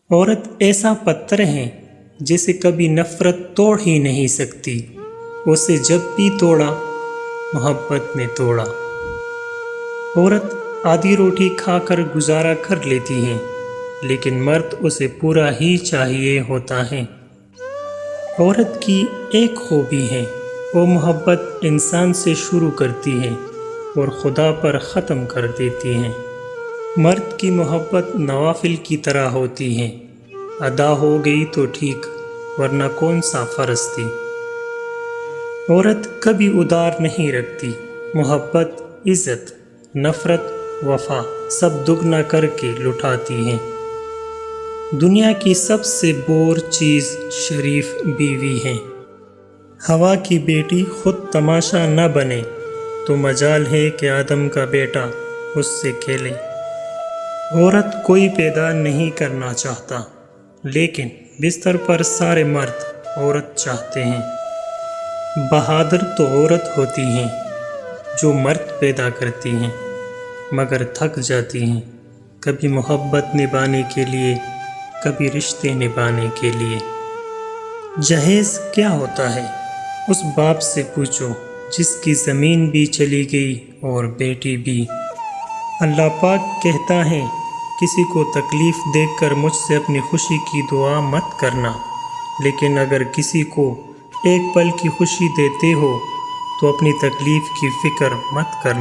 عورت ایسا پتھر ہے جسے کبھی نفرت توڑ ہی نہیں سکتی، اسے جب بھی توڑا محبت نے توڑا۔ عورت آدھی روٹی کھا کر گزارا کر لیتی ہے، لیکن مرد اسے پورا ہی چاہیے ہوتا ہے۔ عورت کی ایک خوبی ہے، وہ محبت انسان سے شروع کرتی ہے اور خدا پر ختم کر دیتی ہے۔ مرد کی محبت نوافل کی طرح ہوتی ہے، ادا ہو گئی تو ٹھیک، ورنہ کون سا فرض تھی۔ عورت کبھی ادار نہیں رکھتی، محبت، عزت، نفرت، وفا سب دگنا کر کے لٹاتی ہے۔ دنیا کی سب سے بور چیز شریف بیوی ہے۔ ہوا کی بیٹی خود تماشا نہ بنے تو مجال ہے کہ آدم کا بیٹا اس سے کھیلے۔ عورت کوئی پیدا نہیں کرنا چاہتا، لیکن بستر پر سارے مرد عورت چاہتے ہیں۔ بہادر تو عورت ہوتی ہیں جو مرد پیدا کرتی ہیں، مگر تھک جاتی ہیں، کبھی محبت نبھانے کے لیے، کبھی رشتے نبھانے کے لیے۔ جہیز کیا ہوتا ہے اس باپ سے پوچھو جس کی زمین بھی چلی گئی اور بیٹی بھی۔ اللہ پاک کہتا ہے کسی کو تکلیف دیکھ کر مجھ سے اپنی خوشی کی دعا مت کرنا، لیکن اگر کسی کو ایک پل کی خوشی دیتے ہو تو اپنی تکلیف کی فکر مت کرنا۔